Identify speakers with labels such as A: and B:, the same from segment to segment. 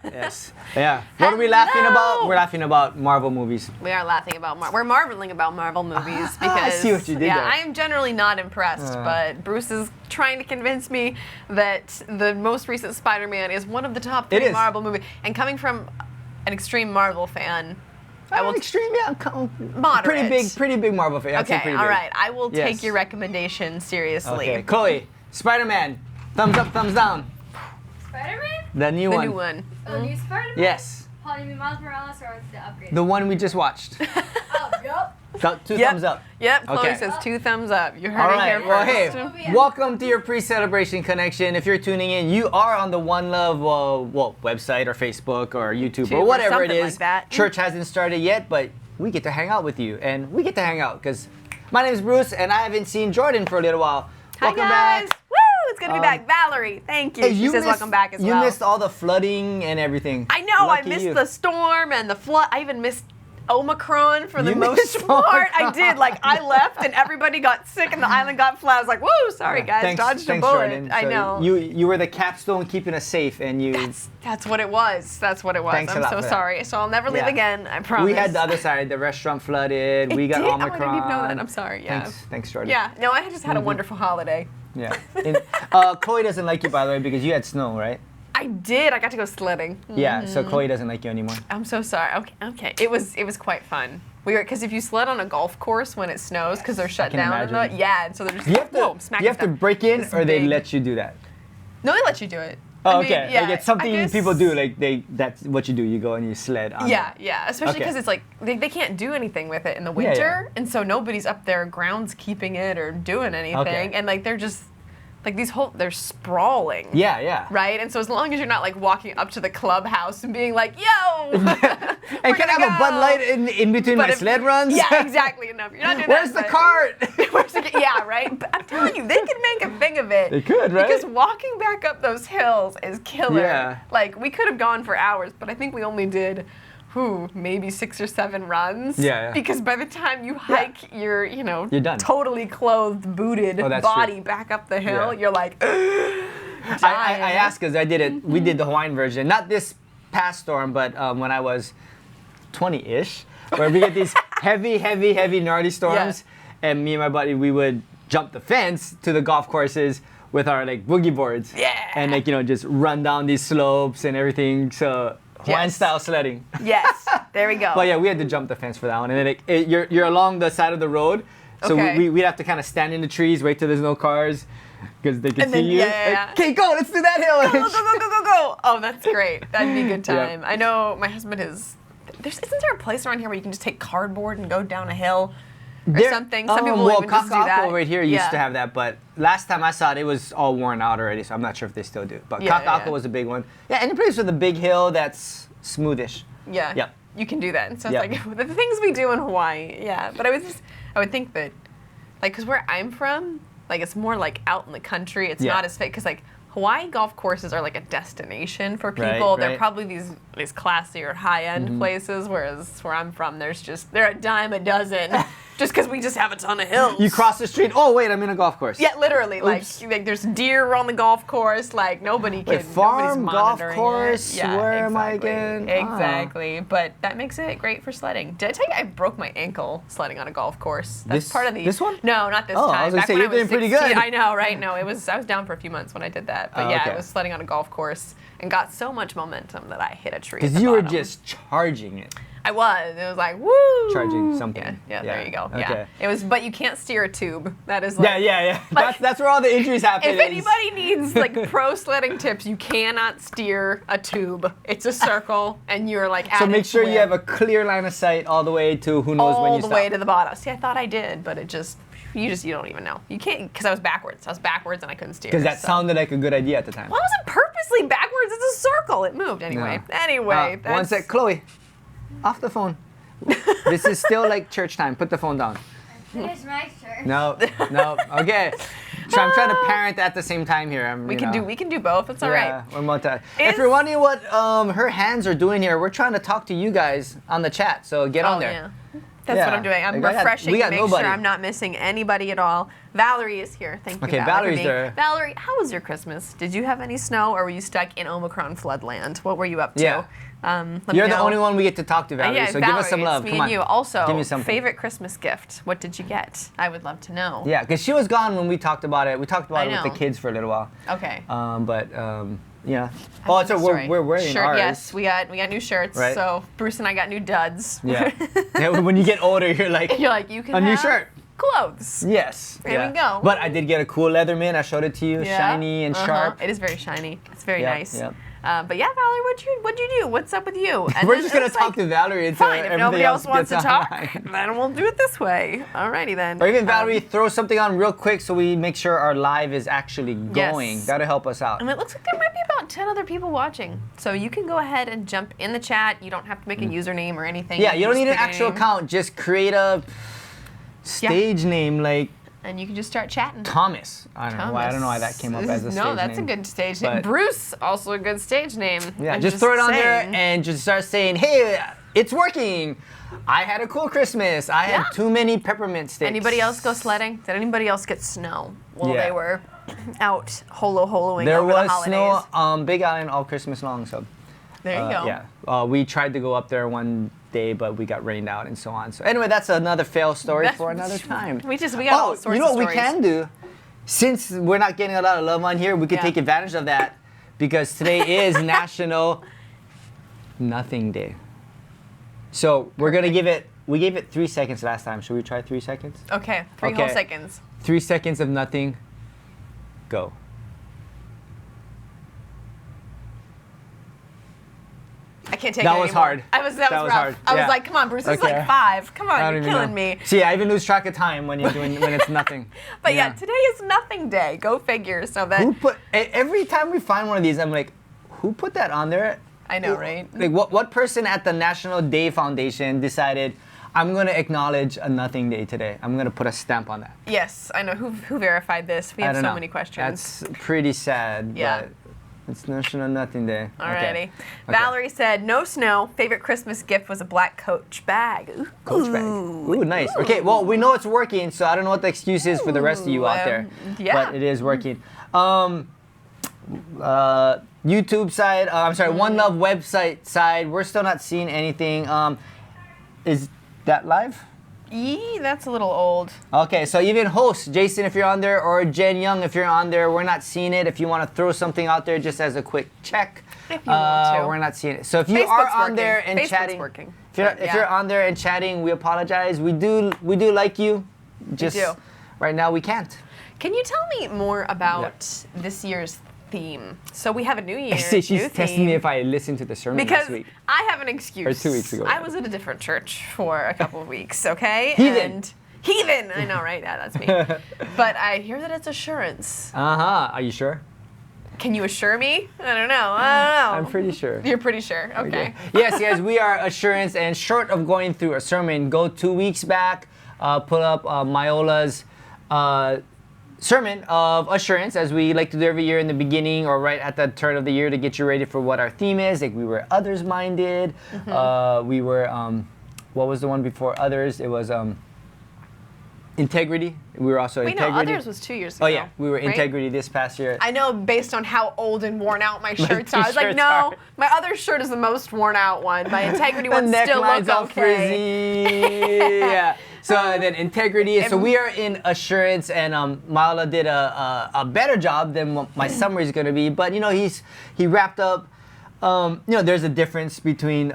A: Yes. Yeah. What are we laughing about? We're laughing about Marvel movies.
B: We are laughing about we're marveling about Marvel movies because
A: I see what you did
B: yeah,
A: there.
B: I am generally not impressed, but Bruce is trying to convince me that the most recent Spider-Man is one of the top 3 Marvel movies. And coming from an extreme Marvel fan, I will
A: extreme, yeah.
B: Moderate.
A: Pretty big Marvel fan.
B: Okay, all right. I will take your recommendation seriously.
A: Okay, Chloe, Spider-Man, thumbs up, thumbs down.
C: Spider-Man?
A: The new
B: The
A: one.
B: new one.
C: Oh, new Spider-Man?
A: Yes.
C: Oh, you mean Miles Morales or the upgrade?
A: The one we just watched.
C: Oh, yep.
A: Two thumbs up.
B: Yep, Chloe
A: Okay.
B: says 2 thumbs up. You heard
A: All
B: it
A: right.
B: here
A: Well,
B: first.
A: hey, welcome to your pre-celebration connection. If you're tuning in, you are on the One Love website or Facebook or YouTube or whatever it
B: something
A: is.
B: like that.
A: Church hasn't started yet, but we get to hang out with you, and we get to hang out because my name is Bruce, and I haven't seen Jordan for a little while.
B: Hi
A: Welcome
B: guys.
A: back.
B: Woo! It's good to be back. Valerie, thank you.
A: Hey,
B: She says
A: missed-
B: welcome back as well.
A: You missed all the flooding and everything.
B: I know.
A: Lucky
B: I missed
A: you.
B: the storm and the flood. I even missed Omicron for the
A: You
B: most
A: missed
B: part. I
A: Omicron.
B: did. Like, I left and everybody got sick and the island got flooded. I was like, woo, sorry guys, dodged a bullet.
A: Jordan.
B: I
A: So
B: know.
A: You were the capstone keeping us safe, and you.
B: That's what it was. That's what it was.
A: Thanks a
B: I'm
A: lot
B: so
A: for that.
B: sorry. So I'll never leave
A: Yeah.
B: again. I promise.
A: We had the other side. The restaurant flooded. We got
B: did?
A: Omicron.
B: Oh, I didn't even know that. I'm sorry. Yeah.
A: Thanks, Jordan.
B: Yeah. No, I just had a wonderful holiday.
A: Yeah. Chloe doesn't like you, by the way, because you had snow, right?
B: I did. I got to go sledding.
A: Yeah. So Chloe doesn't like you anymore.
B: I'm so sorry. Okay. Okay. It was quite fun. We were because if you sled on a golf course when it snows because they're shut
A: can
B: down.
A: imagine.
B: And yeah. And so they're just
A: You have to.
B: whoa, smack
A: You have to
B: down.
A: break in,
B: It's
A: or they
B: big.
A: let you do that.
B: No, they let you do it.
A: Oh,
B: I mean,
A: okay.
B: yeah,
A: Like it's
B: I
A: something
B: guess-
A: people do. Like that's what you do. You go and you sled on.
B: Yeah, yeah. Especially
A: Okay.
B: because it's like they can't do anything with it in the
A: Yeah,
B: winter, and so nobody's up there grounds keeping it or doing anything,
A: Okay.
B: and like they're just like they're sprawling.
A: Yeah, yeah.
B: Right, and so as long as you're not like walking up to the clubhouse and being like, "Yo,
A: And can I have a Bud Light in between my sled runs?
B: Yeah, exactly. No, you're not doing
A: Where's
B: that.
A: the cart?
B: Yeah, right. But I'm telling you, they could make a thing of it.
A: They could, right?
B: Because walking back up those hills is killer.
A: Yeah.
B: Like we could have gone for hours, but I think we only did, maybe 6 or 7 runs.
A: Yeah.
B: Because by the time you hike your,
A: You're done.
B: totally clothed, booted
A: Oh, that's
B: body
A: true.
B: back up the hill,
A: Yeah.
B: you're like,
A: I asked because I did it. We did the Hawaiian version, not this past storm, but when I was 20-ish, where we get these heavy, gnarly storms, and me and my buddy, we would jump the fence to the golf courses with our like boogie boards, and like just run down these slopes and everything. So Hawaiian style sledding.
B: Yes, there we go.
A: But yeah, we had to jump the fence for that one, and then you're along the side of the road, so
B: Okay.
A: we'd have to kind of stand in the trees, wait till there's no cars, because they can
B: And
A: see
B: then-
A: you.
B: yeah.
A: Okay, go, let's do that hill.
B: Go. Oh, that's great. That'd be a good
A: Yeah.
B: time. I know my husband is. Isn't there a place around here where you can just take cardboard and go down a hill or something? Some people
A: well,
B: even just do that.
A: over here used to have that, but last time I saw it, it was all worn out already, so I'm not sure if they still do. But
B: Yeah,
A: Kaka'ako
B: yeah.
A: was a big one. Yeah, any place with a big hill that's smoothish.
B: Yeah.
A: Yep.
B: You can do that. And so it's
A: Yep.
B: like the things we do in Hawaii. Yeah. But I would think that, like, because where I'm from, like, it's more like out in the country. It's
A: Yeah.
B: not as fake. Because, like, Hawaii golf courses are like a destination for
A: Right,
B: people. They're
A: right.
B: probably these classier, high-end places, whereas where I'm from, they're a dime a dozen, just because we just have a ton of hills.
A: You cross the street. Oh wait, I'm in a golf course.
B: Yeah, literally.
A: Oops.
B: Like there's deer on the golf course. Like nobody can.
A: farm
B: nobody's
A: golf
B: monitoring
A: course?
B: It. Yeah,
A: Where am I
B: exactly.
A: again?
B: Exactly. But that makes it great for sledding. Did I tell you I broke my ankle sledding on a golf course? That's part of the.
A: This one?
B: No, not this
A: Oh,
B: time.
A: I was gonna
B: Back
A: say,
B: when
A: you're doing pretty
B: 16
A: good.
B: I know, right? No, I was down for a few months when I did that. But
A: Oh,
B: yeah,
A: okay.
B: I was sledding on a golf course and got so much momentum that I hit a tree.
A: Because
B: at the
A: you were
B: bottom.
A: just charging it.
B: I was. It was like woo.
A: Charging something.
B: Yeah. There you go.
A: Okay.
B: Yeah. It was. But you can't steer a tube. That is. Like,
A: Yeah.
B: Like-
A: that's where all the injuries happen.
B: If anybody needs like pro sledding tips, you cannot steer a tube. It's a circle, and you're like.
A: So
B: at
A: make
B: its
A: sure you
B: whim.
A: have a clear line of sight all the way to who knows when
B: all
A: you
B: the
A: stop.
B: way to the bottom. See, I thought I did, but it just you don't even know. You can't because I was backwards. I was backwards and I couldn't steer.
A: Because that
B: so.
A: sounded like a good idea at the time.
B: Well, I wasn't purposely backwards. It's a circle. It moved anyway.
A: No.
B: Anyway,
A: One
B: that's
A: sec, Chloe. Off the phone. This is still like church time. Put the phone down.
C: Finish my turn.
A: No. Okay. So I'm trying to parent at the same time here.
B: we can do both. It's all right.
A: We're If you're wondering what her hands are doing here, we're trying to talk to you guys on the chat. So get on there.
B: Yeah. That's what I'm doing. I'm refreshing
A: we
B: to
A: got
B: make
A: nobody.
B: sure I'm not missing anybody at all. Valerie is here. Thank you,
A: Okay,
B: Valerie.
A: Valerie's there.
B: Valerie, how was your Christmas? Did you have any snow, or were you stuck in Omicron floodland? What were you up to?
A: Yeah.
B: Let me
A: You're the
B: know.
A: only one we get to talk to, Valerie.
B: Yeah,
A: so
B: Valerie,
A: give us some love.
B: it's me
A: Come
B: and
A: on.
B: you. Also,
A: Give me something.
B: favorite Christmas gift. What did you get? I would love to know.
A: Yeah, because she was gone when we talked about it. We talked about
B: I
A: it with
B: know.
A: the kids for a little while.
B: Okay.
A: Yeah.
B: I
A: Oh,
B: have
A: so
B: a story.
A: we're wearing
B: Shirt,
A: ours.
B: Yes, we got new shirts.
A: Right.
B: So Bruce and I got new duds.
A: Yeah. Yeah. When you get older, you're like,
B: You're like, you can
A: a new
B: have
A: shirt.
B: clothes.
A: Yes.
B: There we go.
A: But I did get a cool Leatherman. I showed it to you,
B: Yeah.
A: shiny and sharp.
B: It is very shiny. It's very
A: Yep,
B: nice.
A: yep.
B: But yeah, Valerie, what'd you do? What's up with you? And
A: We're
B: then
A: just
B: it
A: gonna
B: was
A: talk
B: like,
A: to Valerie until
B: fine, if
A: everything
B: nobody else wants to
A: gets
B: talk,
A: online.
B: then we'll do it this way. Alrighty then.
A: Or even Valerie, throw something on real quick so we make sure our live is actually going.
B: Yes.
A: That'll help us out.
B: And it looks like there might be about 10 other people watching. So you can go ahead and jump in the chat. You don't have to make a username or anything.
A: Yeah, you don't
B: can
A: need an
B: just pick a
A: actual
B: name,
A: account. Just create a stage name like
B: and you can just start chatting.
A: Thomas. I don't know why. I don't know why that came up as a stage name.
B: No, that's a good stage name.
A: But-
B: Bruce, also a good stage name.
A: Yeah,
B: I'm
A: just throw it on there
B: saying.
A: and just start saying, hey, it's working. I had a cool Christmas. I
B: Yeah.
A: had too many peppermint sticks.
B: Anybody else go sledding? Did anybody else get snow while
A: Yeah.
B: they were out holoing
A: There
B: over the
A: was
B: holidays?
A: snow on Big Island all Christmas long, so.
B: There you go.
A: Yeah. We tried to go up there one day, but we got rained out and so on. So anyway, that's another fail story for another time.
B: We got all sorts
A: you know
B: of
A: what we
B: stories.
A: can do? Since we're not getting a lot of love on here, we could
B: Yeah.
A: take advantage of that because today is National Nothing Day. So we're gonna give it. We gave it 3 seconds last time. Should we try 3 seconds?
B: Okay, three whole
A: Okay.
B: seconds.
A: 3 seconds of nothing. Go.
B: I can't take
A: That
B: it
A: was
B: anymore.
A: hard.
B: That was
A: That
B: rough.
A: was hard.
B: I was
A: Yeah.
B: like, come on, Bruce, it's
A: Okay.
B: like 5. Come
A: I
B: on,
A: don't
B: you're
A: even
B: killing
A: know.
B: me.
A: See, I even lose track of time when you're doing when it's nothing.
B: But yeah, today is nothing day. Go figure. So that
A: Who put every time we find one of these, I'm like, who put that on there?
B: I know, right?
A: Like what person at the National Day Foundation decided I'm gonna acknowledge a nothing day today. I'm gonna put a stamp on that.
B: Yes, I know. Who verified this? We
A: I
B: have
A: don't
B: so
A: know.
B: many questions.
A: That's pretty sad.
B: Yeah.
A: But it's National Nothing Day.
B: Alrighty.
A: Okay.
B: Valerie said, no snow. Favorite Christmas gift was a black Coach bag. Ooh.
A: Coach bag. Ooh, nice. Okay, well, we know it's working, so I don't know what the excuse is for the rest of you out there.
B: yeah.
A: But it is working. YouTube side, I'm sorry, One Love website side, we're still not seeing anything. Is that live?
B: Yee, that's a little old.
A: Okay, so even host, Jason, if you're on there, or Jen Young, if you're on there, we're not seeing it. If you want to throw something out there just as a quick check,
B: If you want to.
A: we're not seeing it. So if you
B: Facebook's
A: are on
B: working.
A: there and
B: Facebook's
A: chatting,
B: working.
A: if you're,
B: But,
A: if
B: yeah.
A: you're on there and chatting, we apologize. We do like you. Just
B: do.
A: right now we can't.
B: Can you tell me more about this year's theme? So we have a new year.
A: See, she's
B: new
A: testing
B: theme.
A: me if I listened to the sermon
B: Because
A: last week.
B: I have an excuse.
A: Or 2 weeks ago,
B: I
A: rather.
B: was at a different church for a couple of weeks, okay?
A: Heathen.
B: And heathen! I know, right? Yeah, that's me. But I hear that it's assurance.
A: Are you sure?
B: Can you assure me? I don't know. I don't know.
A: I'm pretty sure.
B: You're pretty sure. Okay.
A: Yes, guys, we are Assurance, and short of going through a sermon, go 2 weeks back, pull up Myola's sermon of assurance, as we like to do every year in the beginning or right at the turn of the year to get you ready for what our theme is. Like we were others-minded. We were, what was the one before others? It was integrity. We were also
B: Wait, no,
A: integrity.
B: others was 2 years ago.
A: Oh yeah, we were
B: right?
A: integrity this past year.
B: I know based on how old and worn out my shirts are. I was like,
A: t-shirts
B: no,
A: are.
B: my other shirt is the most worn out one. My integrity
A: The
B: one still
A: neckline's
B: looks
A: all
B: okay.
A: frizzy. Yeah. So then integrity. So we are in assurance, and Mala did a better job than what my summary is going to be. But you know, he wrapped up. You know, there's a difference between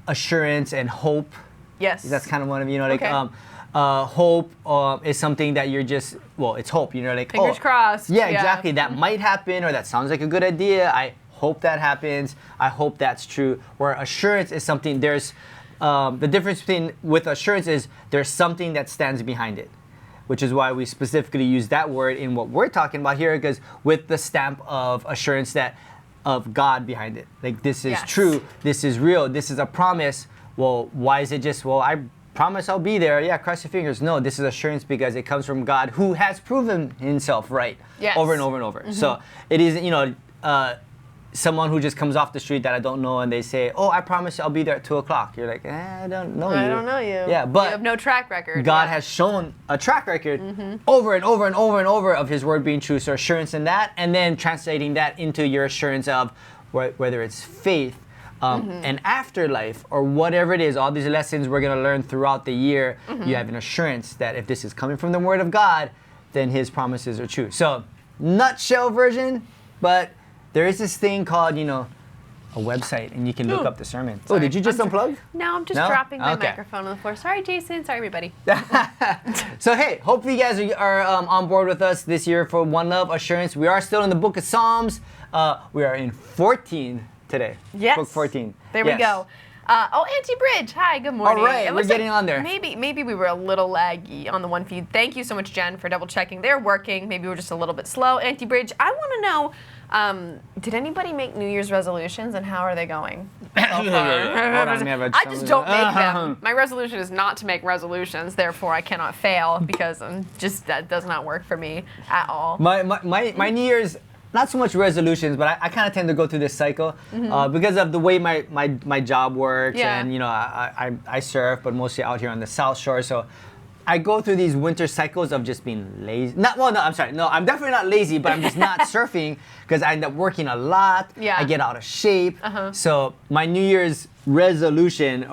A: assurance and hope.
B: Yes.
A: That's kind of one of like
B: Okay.
A: hope is something that you're just it's hope. You know, like
B: Fingers crossed.
A: Yeah, exactly. That might happen, or that sounds like a good idea. I hope that happens. I hope that's true. Where assurance is something there's. The difference with assurance is there's something that stands behind it, which is why we specifically use that word in what we're talking about here, because with the stamp of assurance of God behind it. Like this is
B: Yes.
A: true, this is real, this is a promise. Well, why is it just, I promise I'll be there. Yeah, cross your fingers. No, this is assurance because it comes from God who has proven himself right
B: Yes.
A: over and over and over. So it is, someone who just comes off the street that I don't know and they say, "Oh, I promise you I'll be there at 2:00." You're like, I don't know you.
B: I don't know you.
A: Yeah, but
B: you have no track record.
A: God has shown a track record over and over and over and over of His word being true. So assurance in that, and then translating that into your assurance of whether it's faith, an afterlife, or whatever it is. All these lessons we're gonna learn throughout the year. You have an assurance that if this is coming from the Word of God, then His promises are true. So, nutshell version, but there is this thing called, a website, and you can look up the sermon.
B: Sorry.
A: Oh, did you just unplug?
B: No, I'm just
A: No?
B: dropping my
A: Okay.
B: microphone on the floor. Sorry, Jason. Sorry, everybody.
A: So hey, hopefully you guys are on board with us this year for One Love Assurance. We are still in the book of Psalms. We are in 14 today.
B: Yes.
A: Book 14.
B: There we go. Auntie Bridge. Hi, good morning.
A: All right,
B: It
A: we're
B: looks
A: getting on there.
B: Maybe we were a little laggy on the one feed. Thank you so much, Jen, for double checking. They're working. Maybe we're just a little bit slow. Auntie Bridge, I want to know, did anybody make New Year's resolutions and how are they going so far?
A: Hold on, let me have a-
B: I just don't make them. My resolution is not to make resolutions. Therefore, I cannot fail because that does not work for me at all.
A: My New Year's, not so much resolutions, but I kind of tend to go through this cycle because of the way my job works.
B: Yeah.
A: And I surf, but mostly out here on the South Shore. So I go through these winter cycles of just being lazy. I'm definitely not lazy, but I'm just not surfing because I end up working a lot.
B: Yeah.
A: I get out of shape. So my New Year's resolution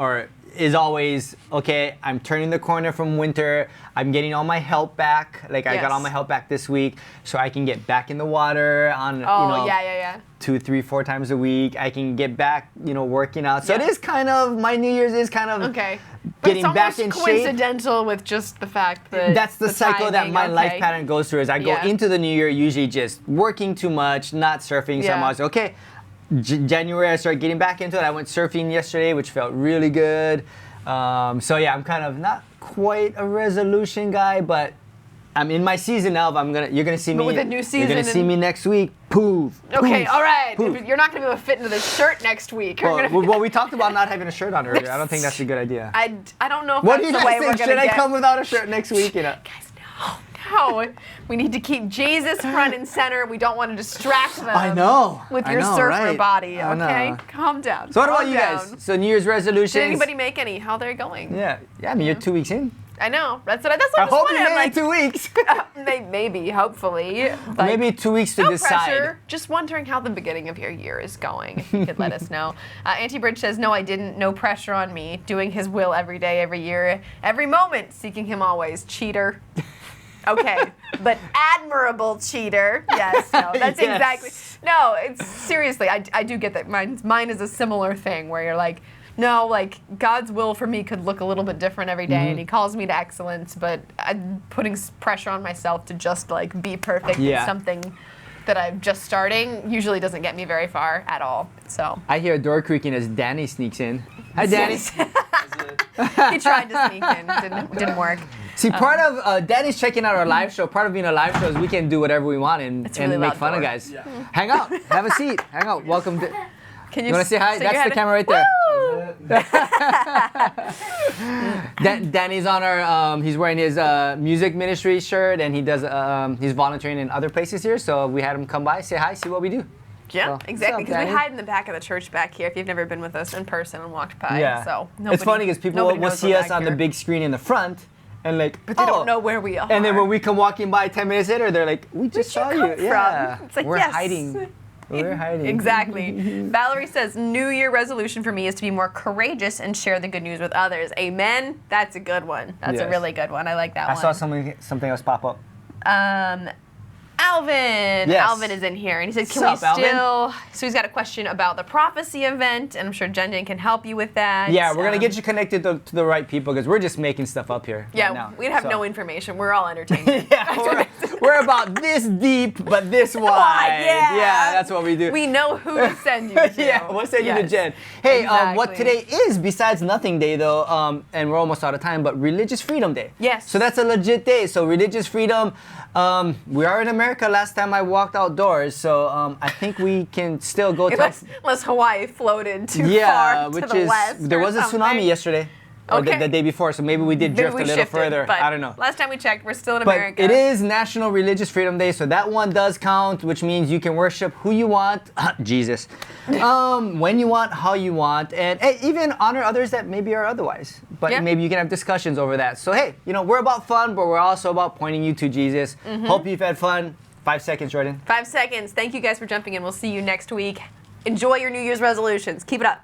A: is always, okay, I'm turning the corner from winter. I'm getting all my help back. I got all my help back this week, so I can get back in the water on,
B: yeah.
A: 2, 3, 4 times a week. I can get back, working out. So it is kind of, my New Year's is kind of
B: Okay. But
A: getting
B: it's
A: back
B: almost
A: in shape.
B: coincidental with just the fact that
A: That's the cycle that
B: timing,
A: my life
B: okay.
A: pattern goes through. Is I go
B: Yeah.
A: into the New Year usually just working too much, not surfing. So I'm
B: Yeah.
A: always, okay, January I started getting back into it. I went surfing yesterday, which felt really good. I'm kind of not quite a resolution guy, but I'm in my season now. You're gonna see me.
B: with the new
A: You're
B: season
A: gonna see me next week. Poof.
B: Okay,
A: poof,
B: all right.
A: poof.
B: You're not going to be able to fit into this shirt next week. You're gonna
A: Well, we talked about not having a shirt on earlier. I don't think that's a good idea.
B: I don't know if
A: What do
B: that's
A: you
B: the way
A: guys
B: we're
A: think?
B: going
A: Should
B: to
A: I
B: get.
A: come without a shirt next week?
B: Guys, no. We need to keep Jesus front and center. We don't want to distract them.
A: I know.
B: With
A: I
B: your
A: know,
B: surfer
A: right?
B: body,
A: I
B: okay?
A: know.
B: Calm down.
A: So what about
B: Calm
A: you
B: down.
A: guys? So New Year's resolutions?
B: Did anybody make any? How they're going?
A: Yeah. I mean, you're 2 weeks in.
B: I know. That's what I
A: I
B: just
A: hope
B: wanted.
A: you
B: I'm
A: made
B: like,
A: 2 weeks.
B: maybe, hopefully.
A: Maybe 2 weeks to
B: No
A: decide.
B: pressure. Just wondering how the beginning of your year is going. If you could let us know. Auntie Bridge says, no, I didn't. No pressure on me. Doing His will every day, every year, every moment. Seeking Him always. Cheater. Okay, but admirable cheater. Yes, no, that's
A: Yes.
B: exactly. No, it's seriously. I do get that. Mine is a similar thing where you're like, no, like God's will for me could look a little bit different every day, and He calls me to excellence. But I'm putting pressure on myself to just like be perfect.
A: Yeah.
B: It's something that I'm just starting usually doesn't get me very far at all. So
A: I hear a door creaking as Danny sneaks in. Hi, Danny.
B: he tried to sneak in, didn't work.
A: See, part of Danny's checking out our live show. Part of being a live show is we can do whatever we want and
B: really
A: make
B: loud
A: fun of
B: door.
A: guys. Hang out, have a seat, hang out. Welcome to.
B: Can
A: You want to say hi?
B: stick your
A: That's the
B: head-
A: camera right there.
B: Woo!
A: Danny's on our. He's wearing his music ministry shirt, and he does. He's volunteering in other places here, so we had him come by, say hi, see what we do.
B: Yeah,
A: So,
B: exactly.
A: what's up,
B: Because we
A: Danny?
B: hide in the back of the church back here if you've never been with us in person and walked by.
A: Yeah.
B: So
A: It's funny because people
B: nobody
A: will
B: knows
A: see
B: we're
A: us
B: back
A: on the
B: here.
A: big screen in the front, and like,
B: But they
A: oh.
B: don't know where we are.
A: And then when we come walking by 10 minutes later, they're like, we just saw
B: you
A: you.
B: come from?
A: Yeah.
B: It's like,
A: we're
B: yes.
A: hiding. We're hiding.
B: Exactly. Valerie says, New Year resolution for me is to be more courageous and share the good news with others. Amen. That's a good one. That's a
A: Yes.
B: really good one. I like that
A: I
B: one.
A: saw something else pop up.
B: Alvin.
A: Yes.
B: Alvin is in here, and he said, "Can
A: Sup,
B: we
A: Alvin?
B: still?" So he's got a question about the prophecy event, and I'm sure Jen can help you with that.
A: Yeah, we're gonna get you connected to the right people because we're just making stuff up here.
B: Yeah,
A: right now.
B: we have
A: So-
B: no information. We're all entertained.
A: Yeah, we're about this deep but this wide.
B: yeah.
A: Yeah, that's what we do.
B: We know who to send you to.
A: Yeah, we'll send you to
B: Yes.
A: Jen. Hey, what
B: Exactly.
A: today is besides Nothing Day though, and we're almost out of time, but Religious Freedom Day.
B: Yes.
A: So that's a legit day. So religious freedom. We are in America. Last time I walked outdoors, so I think we can still go to.
B: Unless Hawaii floated too
A: Yeah,
B: far
A: which
B: to the
A: is
B: west.
A: there
B: or
A: was a
B: something.
A: tsunami yesterday. or
B: Okay.
A: the day before. So maybe we did
B: Maybe
A: drift
B: we
A: a little
B: shifted,
A: further.
B: but
A: I don't know.
B: Last time we checked, we're still in
A: But
B: America.
A: it is National Religious Freedom Day, so that one does count, which means you can worship who you want, Jesus, when you want, how you want, and hey, even honor others that maybe are otherwise. But
B: Yeah.
A: maybe you can have discussions over that. So hey, we're about fun, but we're also about pointing you to Jesus. Hope you've had fun. 5 seconds, Jordan.
B: 5 seconds. Thank you guys for jumping in. We'll see you next week. Enjoy your New Year's resolutions. Keep it up.